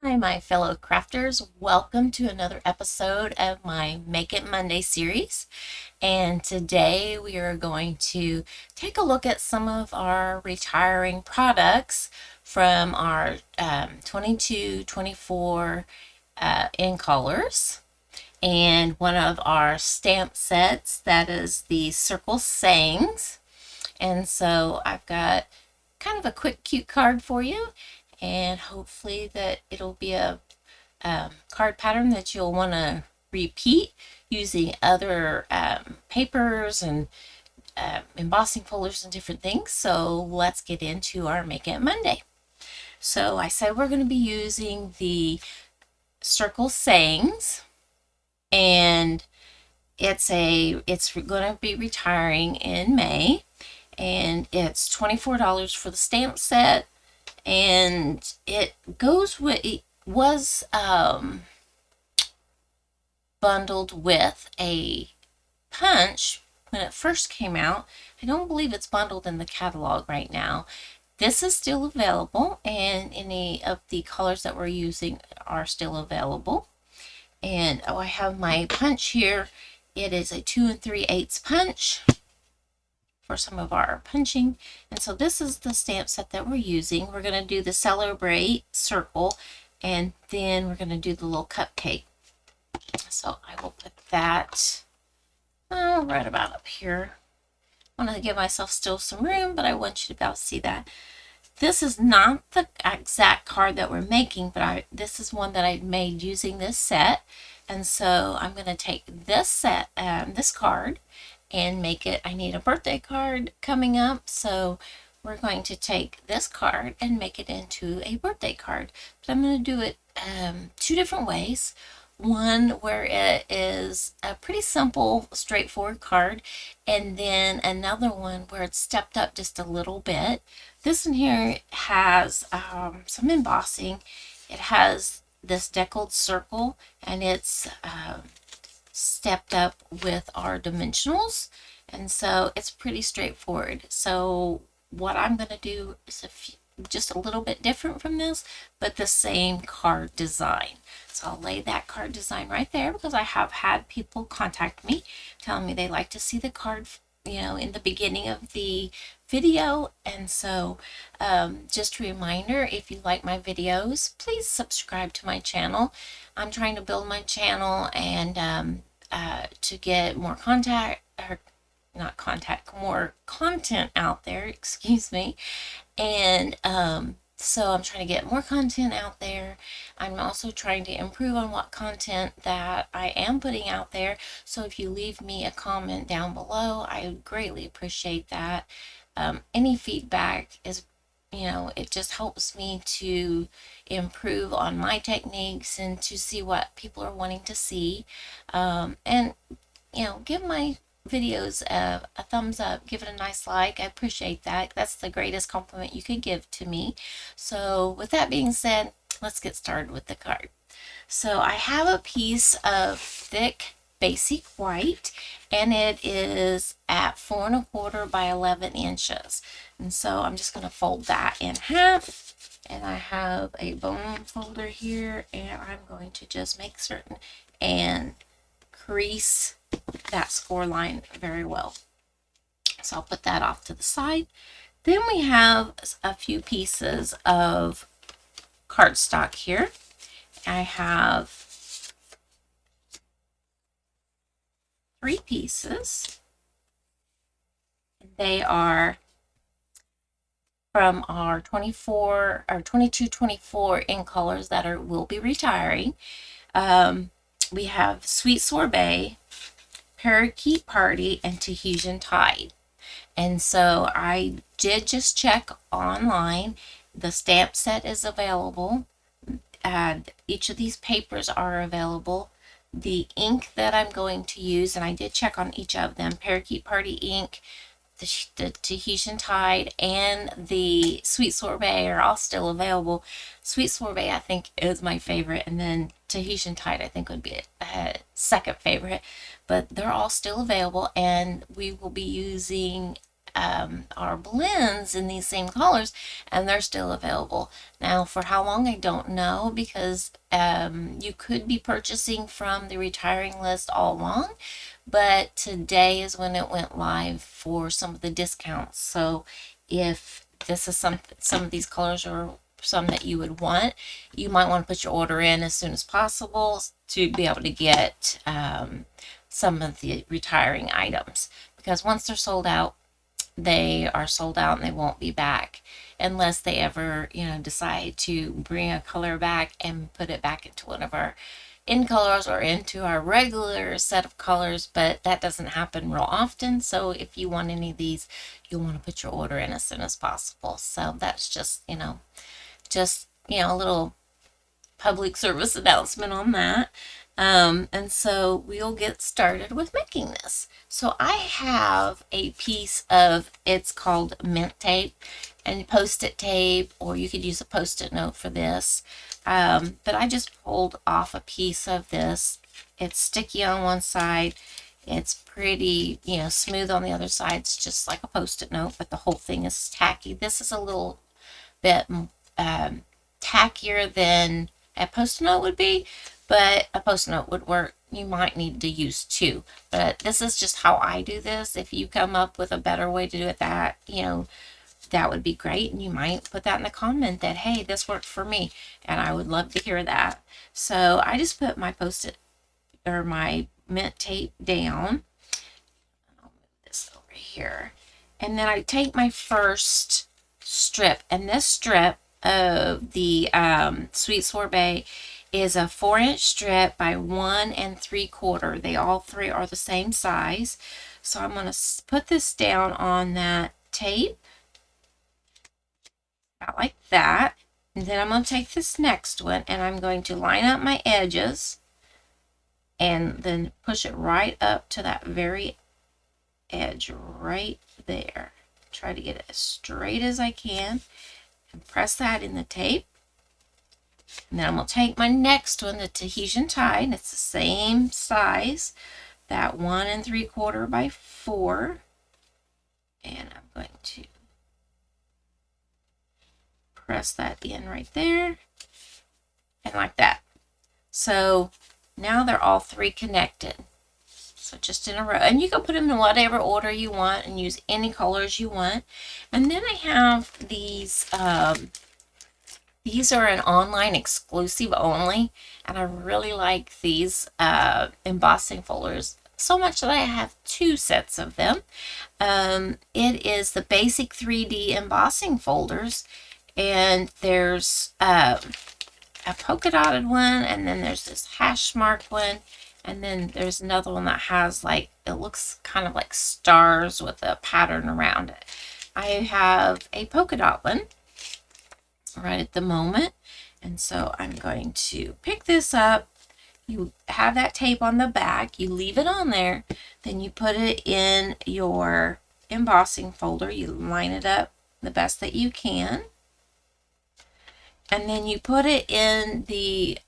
Hi, my fellow crafters. Welcome to another episode of my Make It Monday series. And today we are going to take a look at some of our retiring products from our 22-24 in colors. And one of our stamp sets, that is the Circle Sayings. And so I've got kind of a quick, cute card for you. And hopefully that it'll be a card pattern that you'll want to repeat using other papers and embossing folders and different things. So let's get into our Make It Monday. So I said we're going to be using the Circle Sayings, and it's going to be retiring in May, and it's $24 for the stamp set. And it goes with, it was bundled with a punch when it first came out. I don't believe it's bundled in the catalog right now. This is still available, and any of the colors that we're using are still available. And I have my punch here. It is a 2 3/8 punch for some of our punching. And so this is the stamp set that we're using. We're going to do the Celebrate circle, and then we're going to do the little cupcake. So I will put that right about up here. I want to give myself still some room, but I want you to be able to see that. This is not the exact card that we're making, but this is one that I made using this set. And so I'm going to take this set, this card, and make it. I need a birthday card coming up, so we're going to take this card and make it into a birthday card. But I'm going to do it two different ways. One where it is a pretty simple, straightforward card, and then another one where it's stepped up just a little bit. This one here has some embossing. It has this deckled circle, and it's stepped up with our dimensionals, and so it's pretty straightforward. So what I'm going to do is just a little bit different from this, but the same card design. So I'll lay that card design right there, because I have had people contact me telling me they like to see the card, in the beginning of the video. And so just a reminder, if you like my videos, please subscribe to my channel. I'm trying to build my channel and to get more more content out there, excuse me. And so I'm trying to get more content out there. I'm also trying to improve on what content that I am putting out there. So if you leave me a comment down below, I would greatly appreciate that. Any feedback is, it just helps me to improve on my techniques and to see what people are wanting to see. And, give my videos a thumbs up, give it a nice like. I appreciate that. That's the greatest compliment you could give to me. So with that being said, let's get started with the card. So I have a piece of thick basic white, and it is at 4 1/4 by 11 inches. And so I'm just going to fold that in half, and I have a bone folder here, and I'm going to just make certain and crease that score line very well. So I'll put that off to the side. Then we have a few pieces of cardstock here. I have 3 pieces. They are from our 24 or 22-24 in colors that will be retiring. We have Sweet Sorbet, Parakeet Party, and Tahitian Tide. And so I did just check online. The stamp set is available. Each of these papers are available. The ink that I'm going to use, and I did check on each of them, Parakeet Party ink, the Tahitian Tide, and the Sweet Sorbet are all still available. Sweet Sorbet, I think, is my favorite, and then Tahitian Tide, I think, would be a second favorite. But they're all still available, and we will be using our blends in these same colors, and they're still available. Now, for how long, I don't know, because you could be purchasing from the retiring list all along, but today is when it went live for some of the discounts. So if this is some of these colors are some that you would want, you might want to put your order in as soon as possible to be able to get some of the retiring items, because once they're sold out, they are sold out and they won't be back unless they ever, decide to bring a color back and put it back into one of our in colors or into our regular set of colors, but that doesn't happen real often. So if you want any of these, you'll want to put your order in as soon as possible. So that's just a little public service announcement on that. And so we'll get started with making this. So I have a piece of, it's called mint tape and post-it tape, or you could use a post-it note for this. But I just pulled off a piece of this. It's sticky on one side. It's pretty, smooth on the other side. It's just like a post-it note, but the whole thing is tacky. This is a little bit tackier than a post-it note would be, but a post-it note would work. You might need to use two, but this is just how I do this. If you come up with a better way to do it, that would be great, and you might put that in the comment that, hey, this worked for me, and I would love to hear that. So I just put my post-it or my mint tape down. I'll move this over here, and then I take my first strip, and this strip of the Sweet Sorbet is a 4-inch strip by 1 3/4. They all three are the same size. So I'm going to put this down on that tape, about like that. And then I'm going to take this next one and I'm going to line up my edges and then push it right up to that very edge right there. Try to get it as straight as I can and press that in the tape. And then I'm going to take my next one, the Tahitian tie, and it's the same size, that 1 3/4 by 4. And I'm going to press that in right there, and like that. So now they're all three connected. So just in a row, and you can put them in whatever order you want and use any colors you want. And then I have these. These are an online exclusive only, and I really like these embossing folders so much that I have 2 sets of them. It is the basic 3D embossing folders, and there's a polka dotted one, and then there's this hash marked one, and then there's another one that has like, it looks kind of like stars with a pattern around it. I have a polka dot one right at the moment, and so I'm going to pick this up. You have that tape on the back, you leave it on there, then you put it in your embossing folder, you line it up the best that you can, and then you put it in the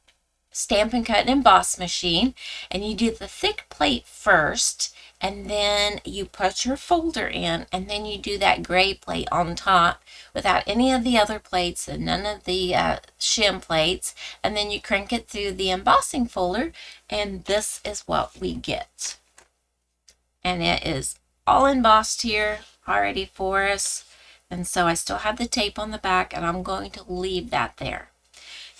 Stampin' Cut and Emboss machine, and you do the thick plate first, and then you put your folder in, and then you do that gray plate on top without any of the other plates and none of the shim plates, and then you crank it through the embossing folder, and this is what we get. And it is all embossed here already for us, and so I still have the tape on the back, and I'm going to leave that there.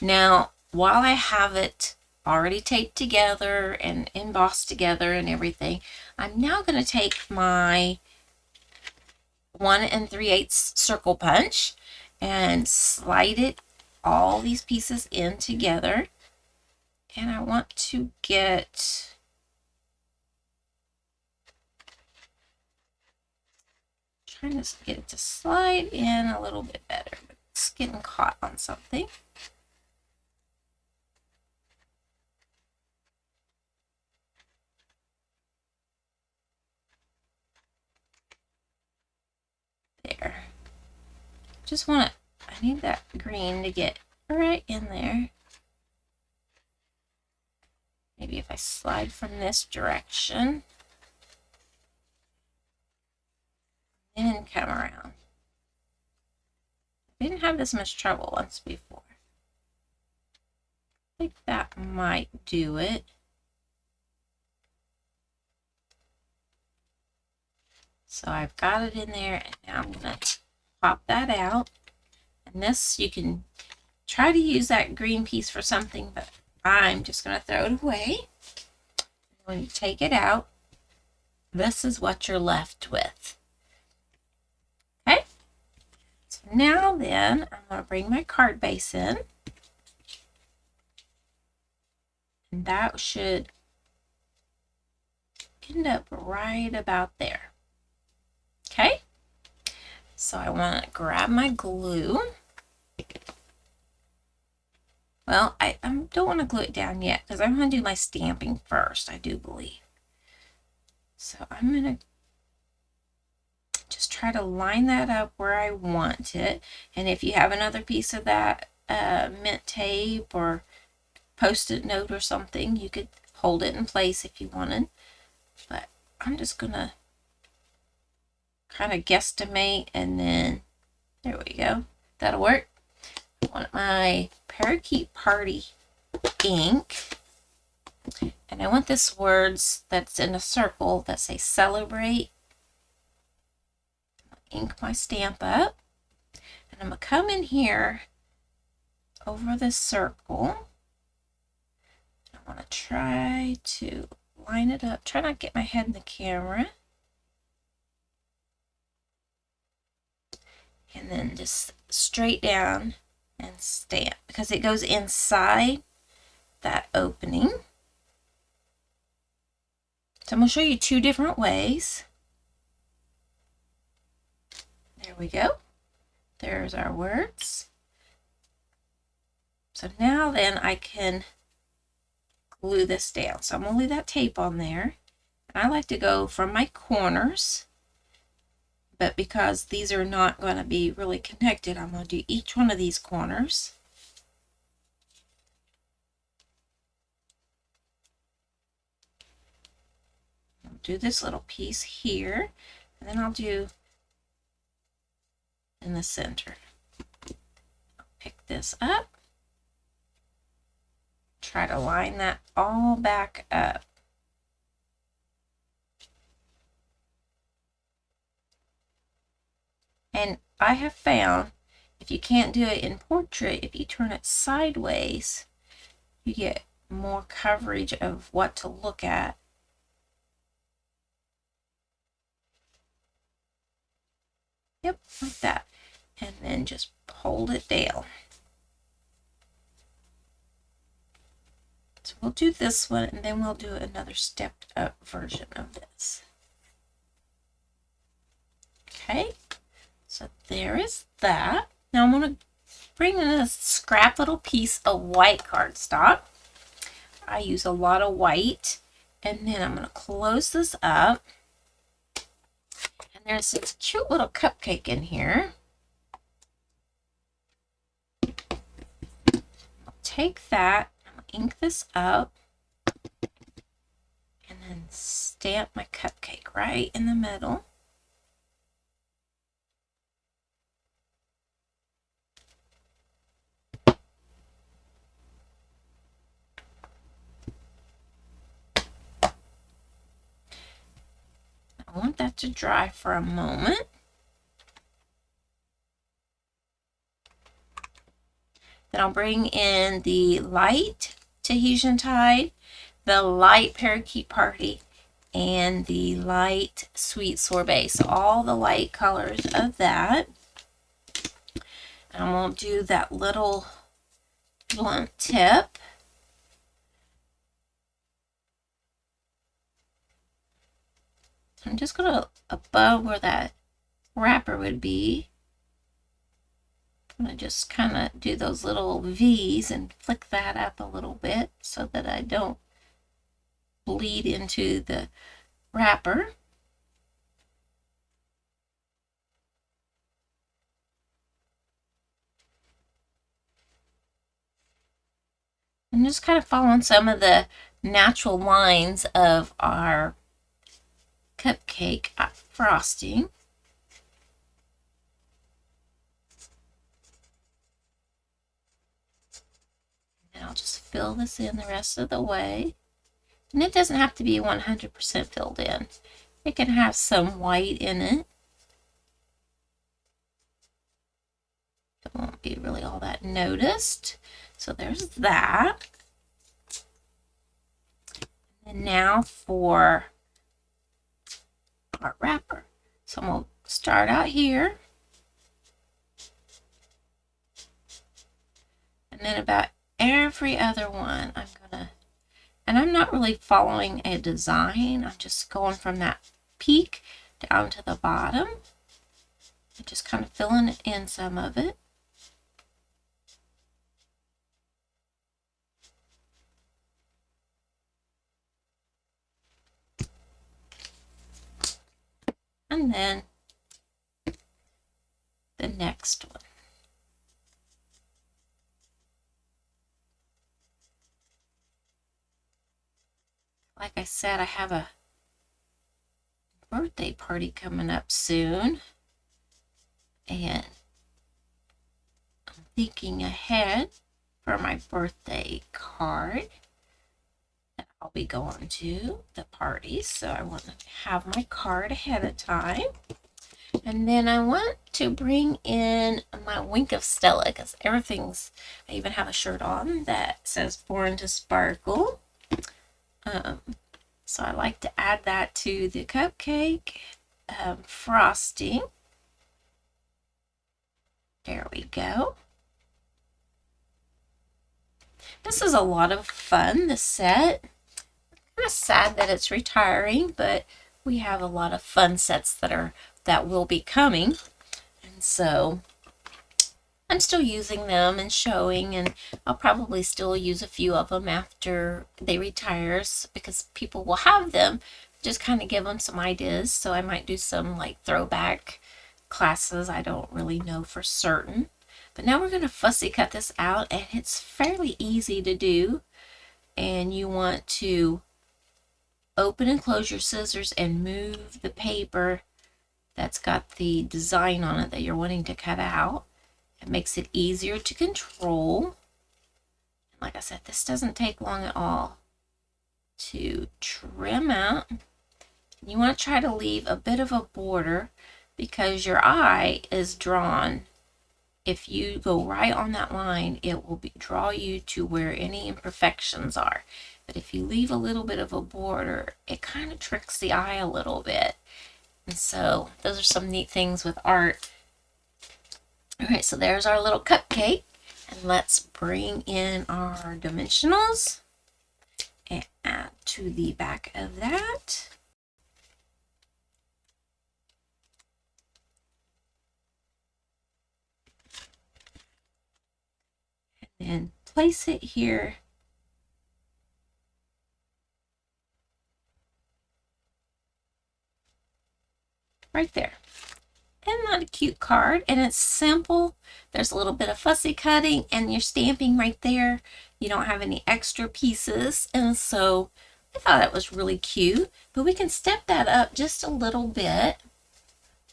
Now, while I have it already taped together and embossed together and everything, I'm now going to take my 1 3/8 circle punch and slide it, all these pieces in together, and I want to get trying to get it to slide in a little bit better, but it's getting caught on something. There. Just want to, I need that green to get right in there. Maybe if I slide from this direction. then come around. I didn't have this much trouble once before. I think that might do it. So I've got it in there, and now I'm going to pop that out. And this, you can try to use that green piece for something, but I'm just going to throw it away. When you take it out, this is what you're left with. Okay? So now then, I'm going to bring my card base in. And that should end up right about there. Okay? So I want to grab my glue. Well, I don't want to glue it down yet because I'm going to do my stamping first, I do believe. So I'm going to just try to line that up where I want it. And if you have another piece of that mint tape or Post-it note or something, you could hold it in place if you wanted. But I'm just going to kind of guesstimate, and then there we go. That'll work. I want my Parakeet Party ink, and I want this words that's in a circle that say celebrate. Ink my stamp up, and I'm going to come in here over this circle. I want to try to line it up. Try not to get my head in the camera. And then just straight down and stamp, because it goes inside that opening. So I'm going to show you two different ways. There we go. There's our words. So now then I can glue this down. So I'm going to leave that tape on there. And I like to go from my corners. But because these are not going to be really connected, I'm going to do each one of these corners. I'll do this little piece here, and then I'll do in the center. I'll pick this up. Try to line that all back up. And I have found if you can't do it in portrait, if you turn it sideways, you get more coverage of what to look at. Yep, like that. And then just hold it down. So we'll do this one, and then we'll do another stepped up version of this. Okay. So there is that. Now I'm going to bring in a scrap little piece of white cardstock. I use a lot of white. And then I'm going to close this up. And there's this cute little cupcake in here. I'll take that, I'll ink this up, and then stamp my cupcake right in the middle. I want that to dry for a moment. Then I'll bring in the light Tahitian Tide, the light Parakeet Party, and the light Sweet Sorbet. So all the light colors of that. And I'm going to do that little blunt tip. I'm just going to, above where that wrapper would be, I'm going to just kind of do those little V's and flick that up a little bit so that I don't bleed into the wrapper. I'm just kind of following some of the natural lines of our cupcake frosting. fill this in the rest of the way. And it doesn't have to be 100% filled in. It can have some white in it. It won't be really all that noticed. So there's that. And now for our wrapper. So I'm going to start out here. And then about every other one, and I'm not really following a design. I'm just going from that peak down to the bottom. And just kind of filling in some of it. And then the next one. Like I said, I have a birthday party coming up soon. And I'm thinking ahead for my birthday card that I'll be going to the party. So I want to have my card ahead of time. And then I want to bring in my Wink of Stella because I even have a shirt on that says Born to Sparkle. So I like to add that to the cupcake frosting. There we go. This is a lot of fun, this set. Kind of sad that it's retiring, but we have a lot of fun sets that will be coming. And so I'm still using them and showing, and I'll probably still use a few of them after they retire because people will have them. Just kind of give them some ideas. So I might do some like throwback classes. I don't really know for certain. But now we're going to fussy cut this out, and it's fairly easy to do. And you want to open and close your scissors and move the paper that's got the design on it that you're wanting to cut out. It makes it easier to control. Like I said, this doesn't take long at all to trim out. You want to try to leave a bit of a border because your eye is drawn. If you go right on that line, it will draw you to where any imperfections are. But if you leave a little bit of a border, it kind of tricks the eye a little bit. And so those are some neat things with art. All right, so there's our little cupcake. And let's bring in our dimensionals and add to the back of that. And then place it here. Right there. Isn't that a cute card? And it's simple. There's a little bit of fussy cutting and you're stamping right there. You don't have any extra pieces. And so I thought that was really cute. But we can step that up just a little bit.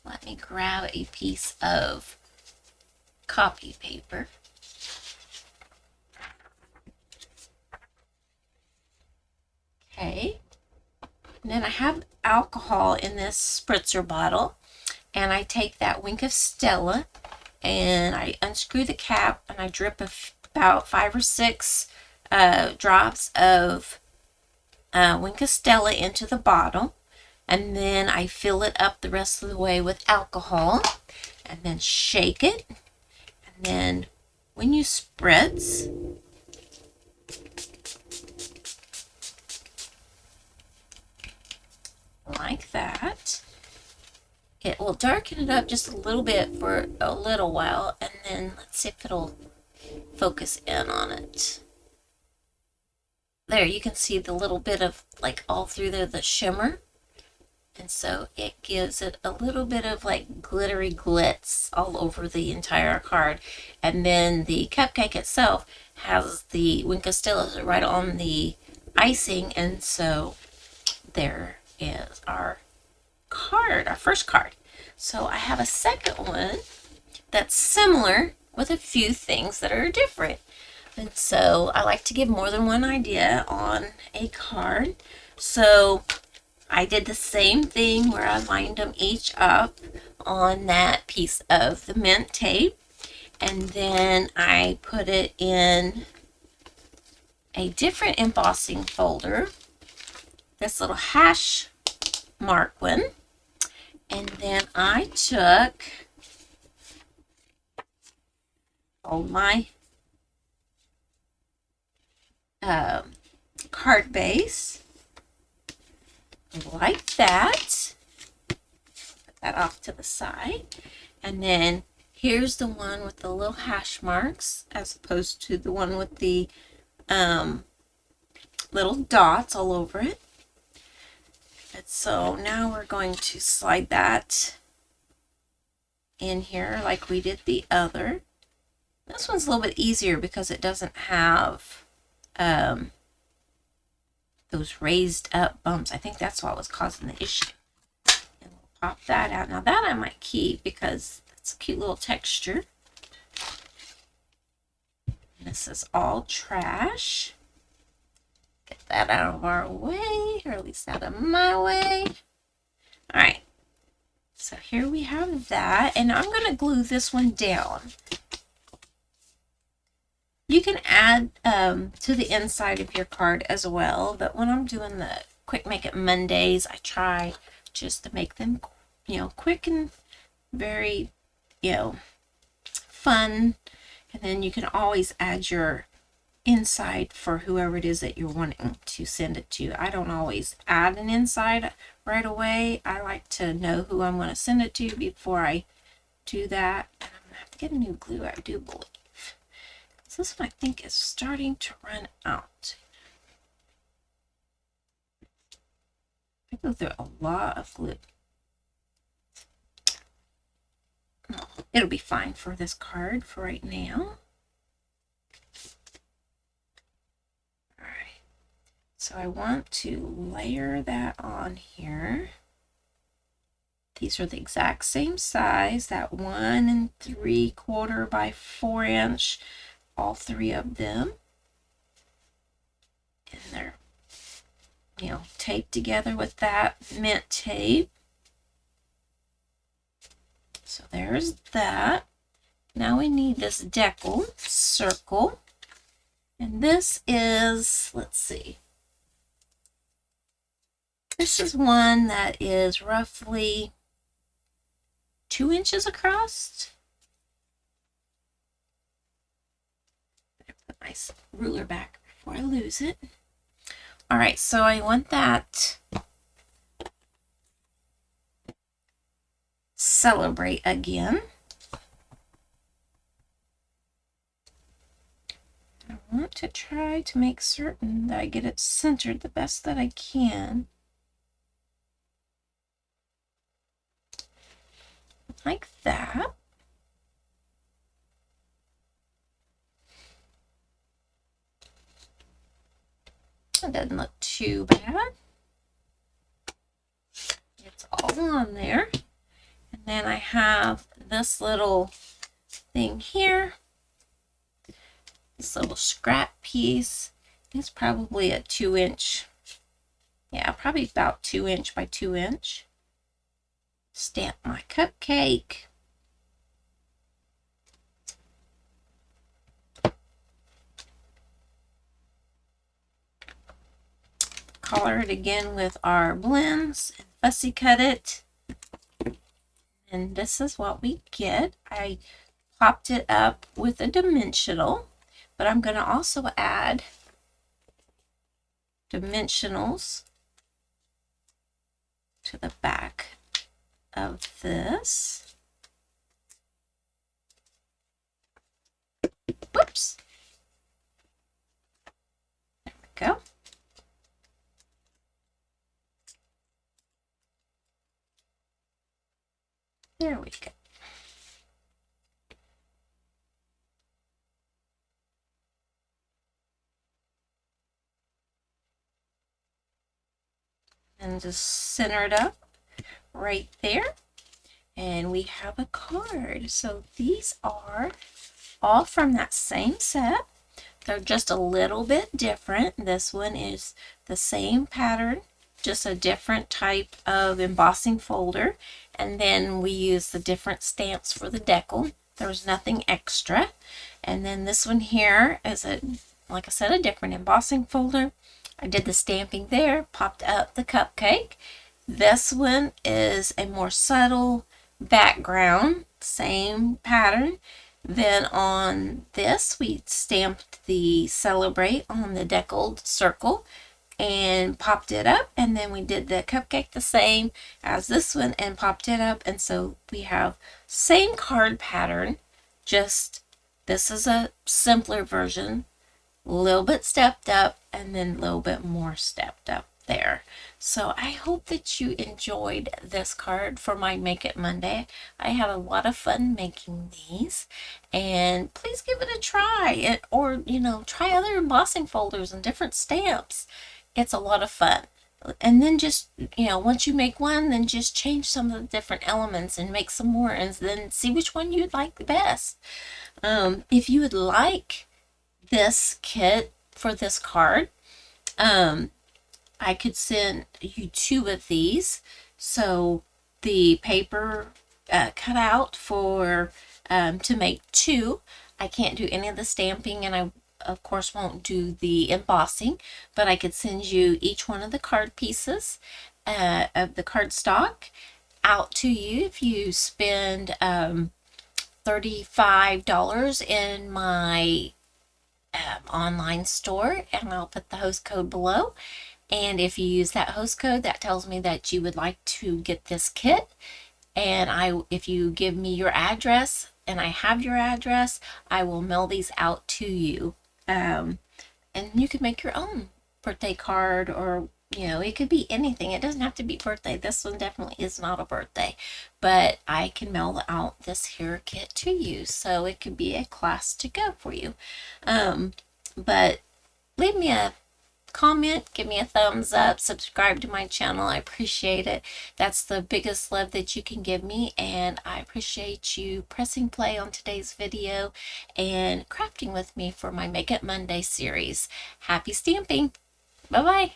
Let me grab a piece of copy paper. Okay. And then I have alcohol in this spritzer bottle. And I take that Wink of Stella and I unscrew the cap and I drip about 5 or 6 drops of Wink of Stella into the bottle. And then I fill it up the rest of the way with alcohol and then shake it. And then when you spritz, like that, it will darken it up just a little bit for a little while, and then let's see if it'll focus in on it. There, you can see the little bit of like all through there, the shimmer. And so it gives it a little bit of like glittery glitz all over the entire card. And then the cupcake itself has the Wink of Stella right on the icing, and so there is our card, our first card. So I have a second one that's similar with a few things that are different. And so I like to give more than one idea on a card. So I did the same thing where I lined them each up on that piece of the mint tape. And then I put it in a different embossing folder, this little hash mark one. And then I took all my card base like that. Put that off to the side. And then here's the one with the little hash marks as opposed to the one with the little dots all over it. And so now we're going to slide that in here like we did the other. This one's a little bit easier because it doesn't have those raised up bumps. I think that's what was causing the issue. And we'll pop that out. Now that I might keep because it's a cute little texture. And this is all trash. Get that out of our way, or at least out of my way. All right. So here we have that, and I'm going to glue this one down. You can add to the inside of your card as well, but when I'm doing the Quick Make It Mondays, I try just to make them, quick and very, fun. And then you can always add your inside for whoever it is that you're wanting to send it to. I don't always add an inside right away. I like to know who I'm going to send it to before I do that. And I'm going to have to get a new glue, I do believe. This one I think is starting to run out. I go through a lot of glue. It'll be fine for this card for right now. Alright, so I want to layer that on here. These are the exact same size, that 1 3/4 by 4 inch. All three of them, and they're taped together with that mint tape. So there's that. Now we need this decal circle, and this is, let's see, this is one that is roughly 2 inches across. Put my ruler back before I lose it. All right, so I want that celebrate again. I want to try to make certain that I get it centered the best that I can. Like that. It doesn't look too bad. It's all on there. And then I have this little thing here. This little scrap piece. It's probably a 2 inch. Yeah, probably about 2 inch by 2 inch. Stamp my cupcake. Color it again with our blends and fussy cut it. And this is what we get. I popped it up with a dimensional, but I'm going to also add dimensionals to the back of this. Whoops. There we go. There we go. And just center it up right there. And we have a card. So these are all from that same set. They're just a little bit different. This one is the same pattern, just a different type of embossing folder. And then we use the different stamps for the decal. There's nothing extra. And then this one here is like I said, a different embossing folder. I did the stamping there, popped up the cupcake. This one is a more subtle background, same pattern. Then on this, we stamped the celebrate on the deckled circle and popped it up. And then we did the cupcake the same as this one and popped it up. And so we have same card pattern, just this is a simpler version, a little bit stepped up and then a little bit more stepped up there. So I hope that you enjoyed this card for my Make It Monday. I had a lot of fun making these, and please give it a try, or try other embossing folders and different stamps. It's a lot of fun. And then just once you make one, then just change some of the different elements and make some more, and then see which one you'd like the best. If you would like this kit for this card, I could send you 2 of these. So the paper cut out for to make 2. I can't do any of the stamping, and I of course won't do the embossing, but I could send you each one of the card pieces of the cardstock out to you if you spend $35 in my online store, and I'll put the host code below. And if you use that host code, that tells me that you would like to get this kit. And if you give me your address, and I have your address, I will mail these out to you. And you can make your own birthday card, or it could be anything. It doesn't have to be birthday. This one definitely is not a birthday, but I can mail out this here kit to you, so it could be a class to go for you. But leave me a comment, give me a thumbs up, subscribe to my channel. I appreciate it. That's the biggest love that you can give me, and I appreciate you pressing play on today's video and crafting with me for my Make It Monday series. Happy stamping! Bye bye.